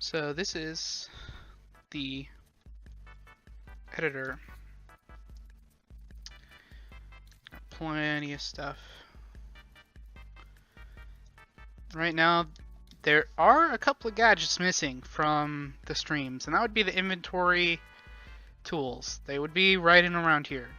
So this is the editor. Got plenty of stuff. Right now, there are a couple of gadgets missing from the streams, and that would be the inventory tools. They would be right in around here.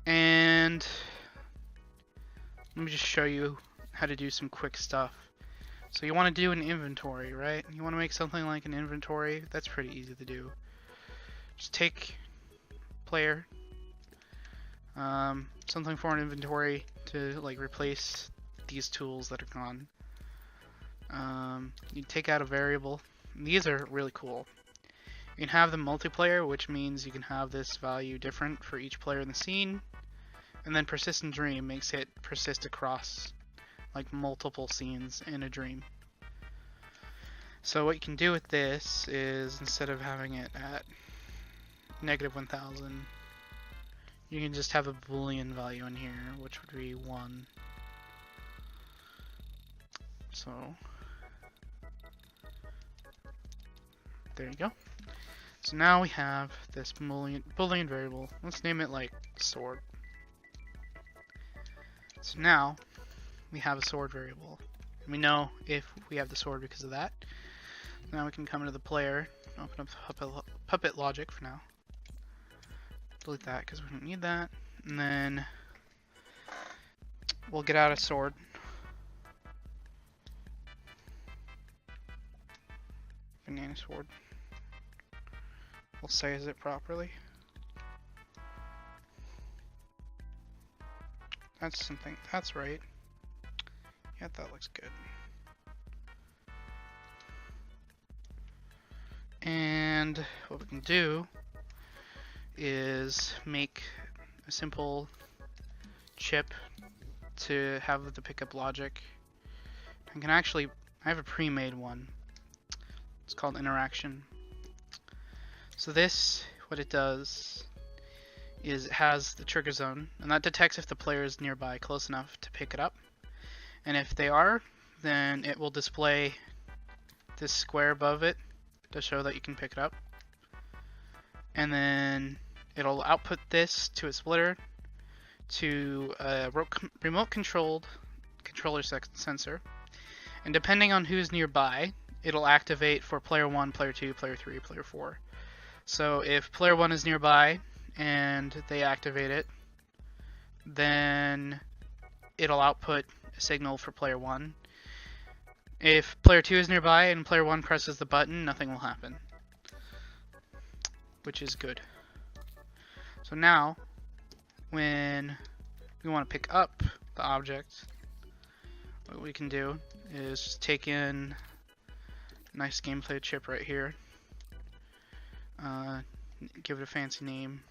And let me just show you how to do some quick stuff. So you want to do an inventory, right? You want to make something like an inventory. That's pretty easy to do. Just take player, something for an inventory to like replace these tools that are gone. You take out a variable. These are really cool. You can have the multiplayer, which means you can have this value different for each player in the scene. And then persistent dream makes it persist across like multiple scenes in a dream. So what you can do with this is, instead of having it at -1000, you can just have a boolean value in here, which would be 1. So there you go. So now we have this boolean variable. Let's name it like sword. So now we have a sword variable. And we know if we have the sword because of that. Now we can come into the player, open up puppet logic for now. Delete that because we don't need that. And then we'll get out a sword. Banana sword. We'll size it properly. That's something, that's right. Yeah, that looks good. And what we can do is make a simple chip to have the pickup logic. I can actually, I have a pre-made one. It's called interaction. So this, what it does is it has the trigger zone, and that detects if the player is nearby close enough to pick it up. And if they are, then it will display this square above it to show that you can pick it up. And then it'll output this to a splitter to a remote controlled controller sensor. And depending on who's nearby, it'll activate for player 1, player 2, player 3, player 4. So if player 1 is nearby and they activate it, then it'll output a signal for player 1. If player 2 is nearby and player 1 presses the button, nothing will happen, which is good. So now, when we want to pick up the object, what we can do is just take in a nice gameplay chip right here, give it a fancy name,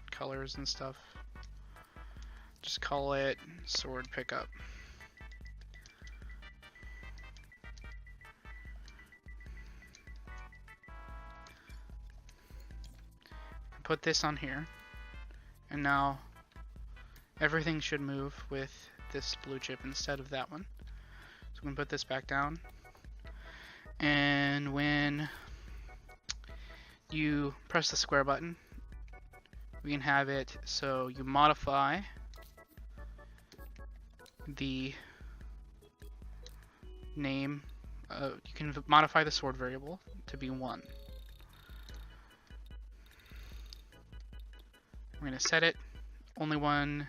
colors and stuff. Just call it sword pickup. Put this on here, and now everything should move with this blue chip instead of that one. So we can put this back down, and when you press the square button, we can have it so you modify the name, you can modify the sword variable to be 1. We're going to set it only when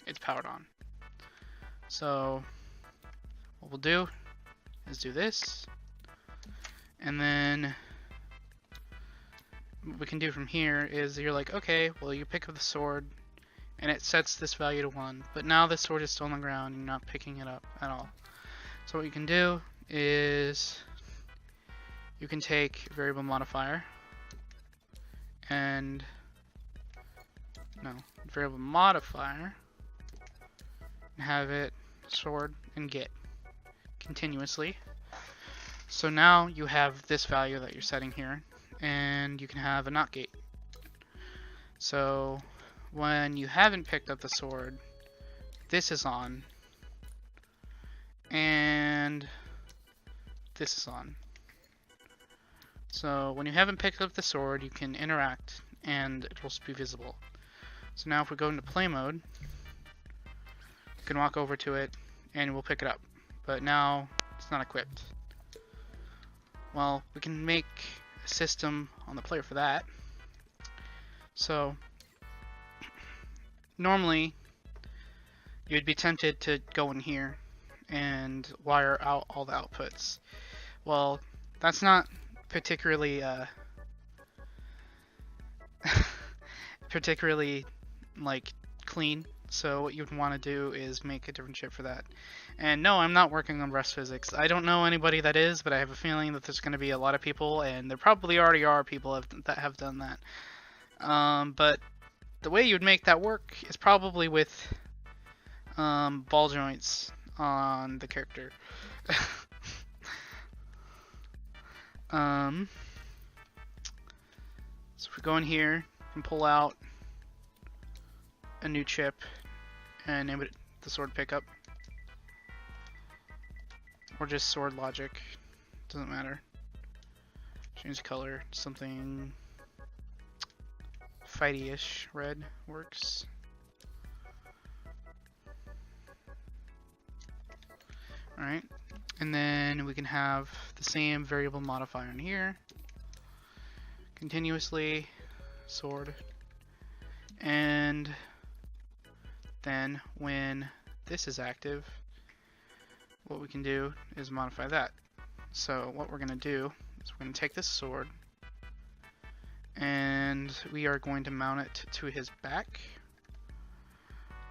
it's powered on. So what we'll do is do this, and then what we can do from here is you're like, okay, well, you pick up the sword and it sets this value to 1, but now the sword is still on the ground and you're not picking it up at all. So what you can do is you can take variable modifier and variable modifier and have it sword and get continuously. So now you have this value that you're setting here, and you can have a not gate. So when you haven't picked up the sword, this is on, and this is on. So when you haven't picked up the sword, you can interact and it will be visible. So now if we go into play mode, you can walk over to it and we'll pick it up. But now it's not equipped. Well, we can make a system on the player for that. So normally you'd be tempted to go in here and wire out all the outputs. Well, that's not particularly like clean. So what you'd want to do is make a different chip for that. And no, I'm not working on rest physics. I don't know anybody that is, but I have a feeling that there's going to be a lot of people, and there probably already are people that have done that. But the way you'd make that work is probably with ball joints on the character. So if we go in here and pull out a new chip and name it the sword pickup, or just sword logic, doesn't matter. Change color, something fighty-ish, red works. Alright, and then we can have the same variable modifier in here. Continuously, sword. And then when this is active, what we can do is modify that. So what we're going to do is we're going to take this sword and we are going to mount it to his back.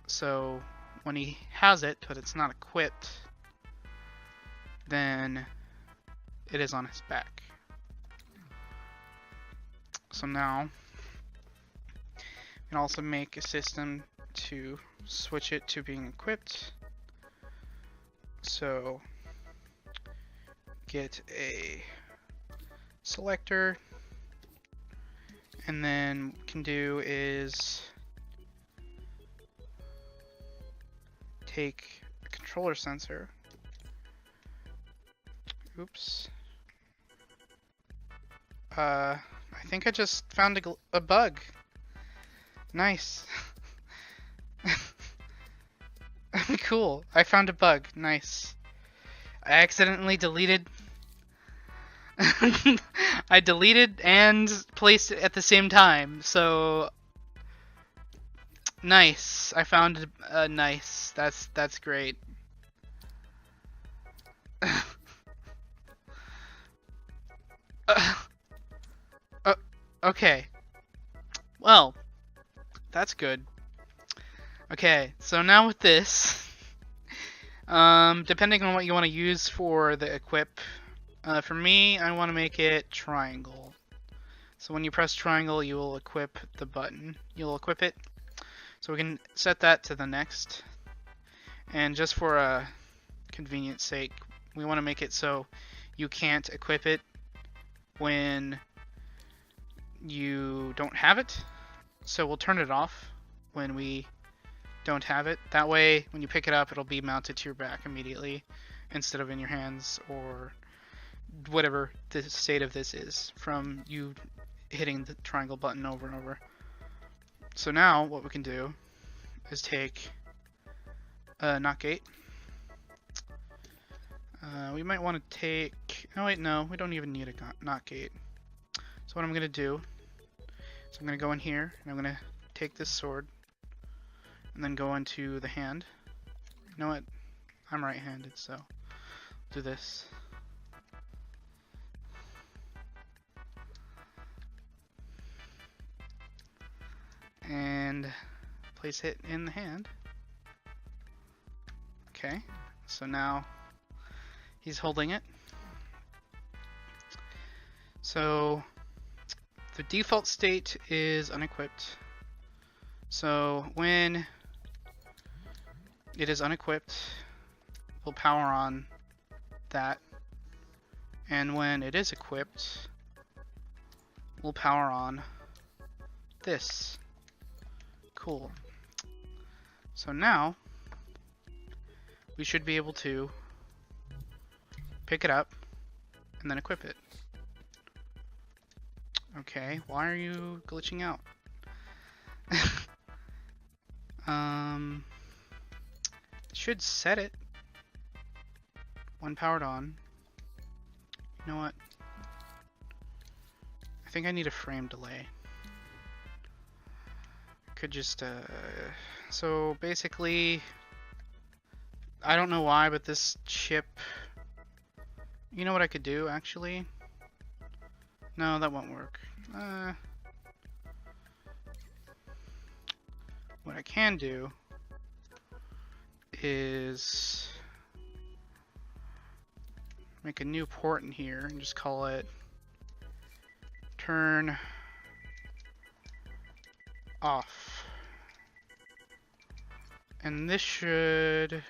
So when he has it, but it's not equipped, then it is on his back. So now we can also make a system to switch it to being equipped. So get a selector, and then what we can do is take a controller sensor. Oops. I think I just found a bug. Nice. Cool. I found a bug. Nice. I accidentally deleted. I deleted and placed it at the same time. So nice. I found a nice. That's great. Okay. Well, that's good. Okay, so now with this, depending on what you want to use for the equip, for me, I want to make it triangle. So when you press triangle, you will equip the button. You'll equip it. So we can set that to the next. And just for a convenience sake, we want to make it so you can't equip it when you don't have it. So we'll turn it off when we don't have it. That way, when you pick it up, it'll be mounted to your back immediately instead of in your hands, or whatever the state of this is from you hitting the triangle button over and over. So now what we can do is take a NOT gate. We might want to take... Oh wait, no, we don't even need a NOT gate. So what I'm going to do is I'm going to go in here and I'm going to take this sword and then go into the hand. You know what? I'm right-handed, so I'll do this. And place it in the hand. Okay, so now he's holding it. So the default state is unequipped. So when it is unequipped, we'll power on that. And when it is equipped, we'll power on this. Cool. So now we should be able to pick it up, and then equip it. Okay, why are you glitching out? Should set it when powered on. You know what? I think I need a frame delay. Could just, so basically, I don't know why, but this chip, you know what I could do, actually? No, that won't work. What I can do is make a new port in here and just call it turn off. And this should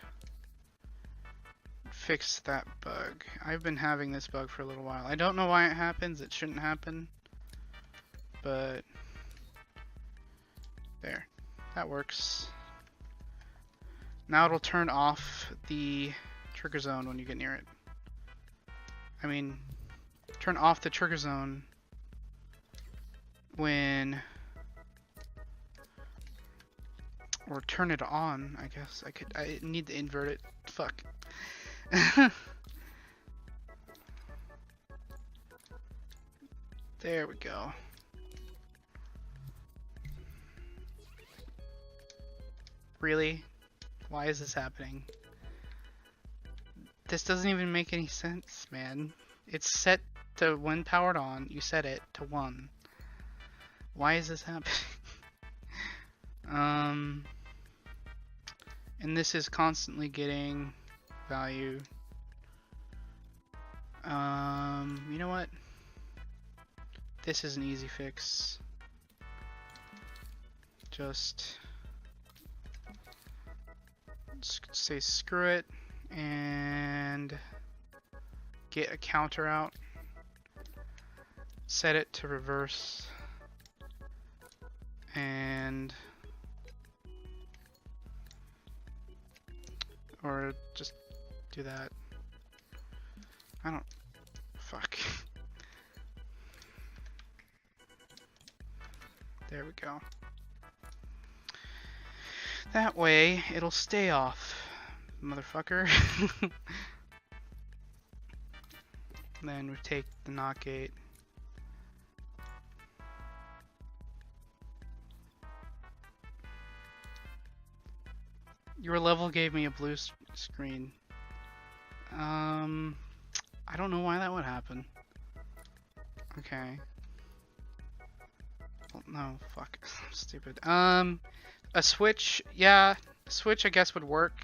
fix that bug. I've been having this bug for a little while. I don't know why it happens. It shouldn't happen. But there. That works. Now it'll turn off the trigger zone when you get near it. I mean, turn off the trigger zone when, or turn it on, I guess. I need to invert it. Fuck. There we go. Really? Why is this happening? This doesn't even make any sense, man. It's set to when powered on, you set it to 1. Why is this happening? And this is constantly getting value. You know what? This is an easy fix. Just say screw it and get a counter out. Set it to reverse and or just do that. I don't fuck. There we go. That way it'll stay off, motherfucker. Then we take the NOT gate. Your level gave me a blue screen. I don't know why that would happen. Okay. Well, no, fuck. I'm stupid. A switch, yeah, a switch I guess would work.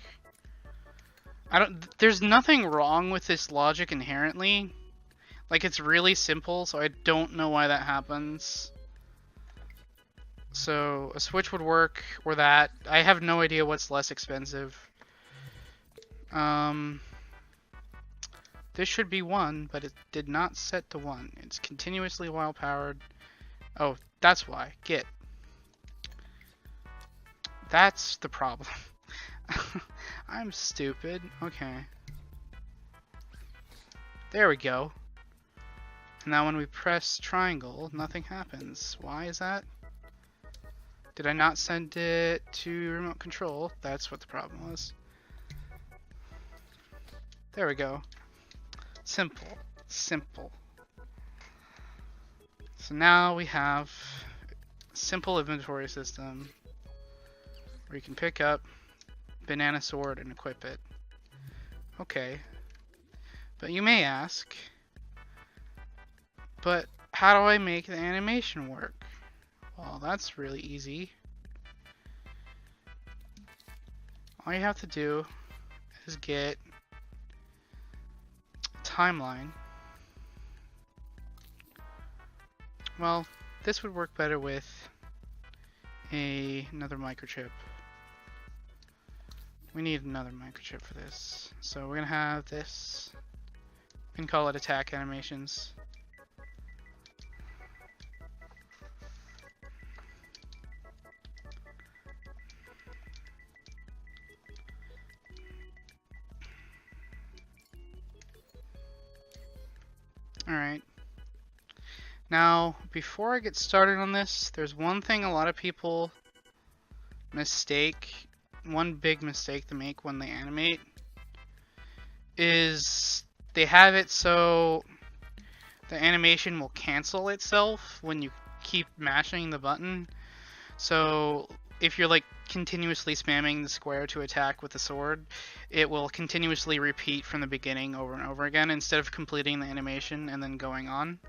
There's nothing wrong with this logic inherently. Like, it's really simple, so I don't know why that happens. So, a switch would work, or that. I have no idea what's less expensive. This should be 1, but it did not set to 1. It's continuously while powered. Oh, that's why. Git. That's the problem. I'm stupid. Okay. There we go. And now when we press triangle, nothing happens. Why is that? Did I not send it to remote control? That's what the problem was. There we go. Simple. Simple. So now we have a simple inventory system where you can pick up banana sword and equip it. Okay. But you may ask, but how do I make the animation work? Well, that's really easy. All you have to do is get a timeline. Well, this would work better with another microchip. We need another microchip for this. So we're gonna have this. We can call it attack animations. Alright. Now, before I get started on this, there's one thing a lot of people one big mistake they make when they animate, is they have it so the animation will cancel itself when you keep mashing the button. So if you're like continuously spamming the square to attack with the sword, it will continuously repeat from the beginning over and over again instead of completing the animation and then going on.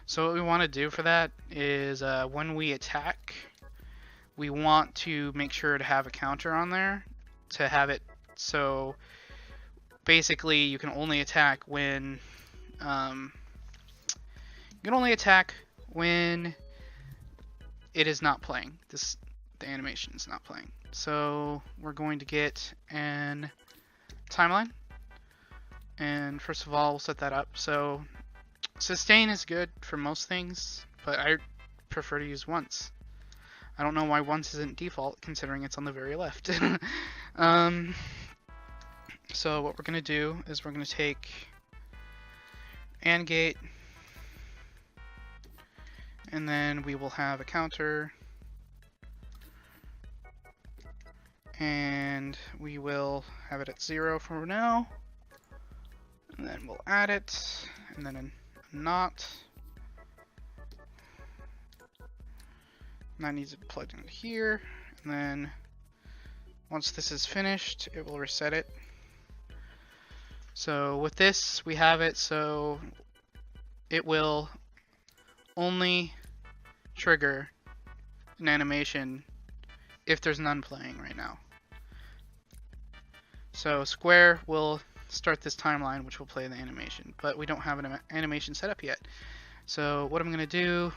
So what we want to do for that is when we attack, we want to make sure to have a counter on there to have it so basically you can only attack when it is not playing. The animation is not playing. So we're going to get an timeline, and first of all we'll set that up. So sustain is good for most things, but I prefer to use once. I don't know why once isn't default considering it's on the very left. So what we're going to do is we're going to take AND gate, and then we will have a counter, and we will have it at 0 for now, and then we'll add it, and then a not, and that needs to be plugged into here, and then once this is finished it will reset it. So with this we have it so it will only trigger an animation if there's none playing right now. So square will start this timeline which will play the animation, but we don't have an animation set up yet. So what I'm going to do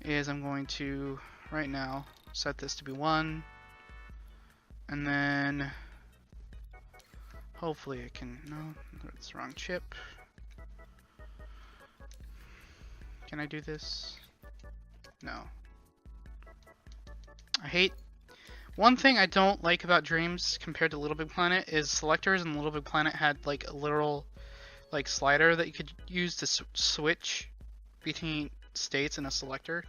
is I'm going to right now set this to be 1, and then hopefully I can, no, that's the wrong chip. Can I do this? No. One thing I don't like about Dreams compared to Little Big Planet is selectors in Little Big Planet had like a literal like slider that you could use to switch between states in a selector.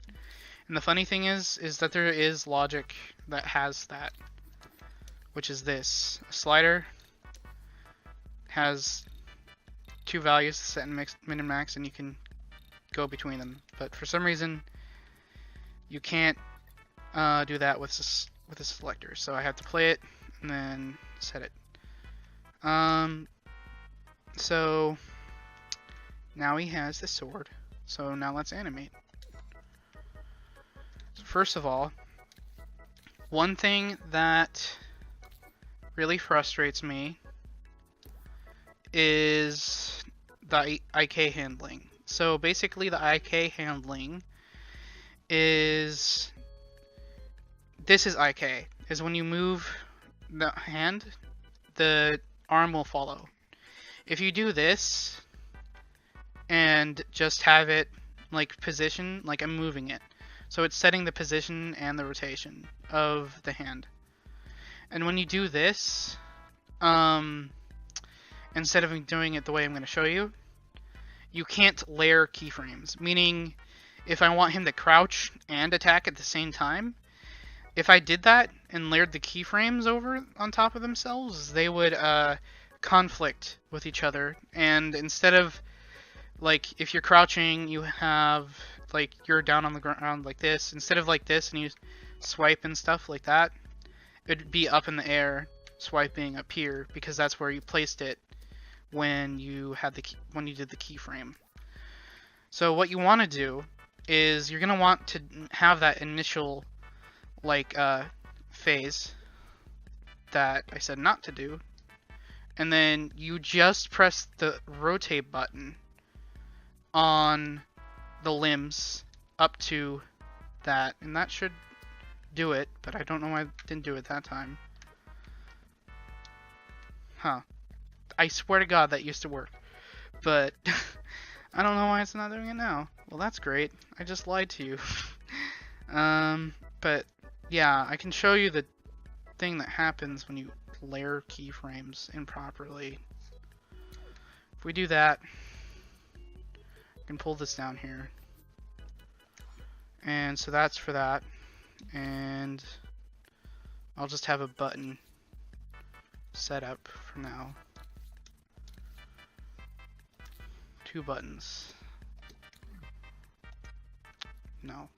And the funny thing is that there is logic that has that, which is this. A slider has 2 values set in min and max, and you can go between them. But for some reason, you can't do that with a selector. So I have to play it and then set it. So now he has the sword. So now let's animate. So first of all, one thing that really frustrates me is the IK handling. So basically the IK handling is, this is IK, is when you move the hand, the arm will follow. If you do this and just have it like position, like I'm moving it, so it's setting the position and the rotation of the hand. And when you do this, instead of doing it the way I'm going to show you, you can't layer keyframes. Meaning, if I want him to crouch and attack at the same time, if I did that and layered the keyframes over on top of themselves, they would conflict with each other. And instead of, like, if you're crouching, you have, like, you're down on the ground like this. Instead of like this and you swipe and stuff like that, it'd be up in the air, swiping up here, because that's where you placed it when you had when you did the keyframe. So what you want to do is you're gonna want to have that initial like phase that I said not to do, and then you just press the rotate button on the limbs up to that, and that should do it, but I don't know why I didn't do it that time. Huh. I swear to God that used to work, but I don't know why it's not doing it now. Well, that's great. I just lied to you. But yeah, I can show you the thing that happens when you layer keyframes improperly. If we do that, can pull this down here. And so that's for that. And I'll just have a button set up for now. 2 buttons. No.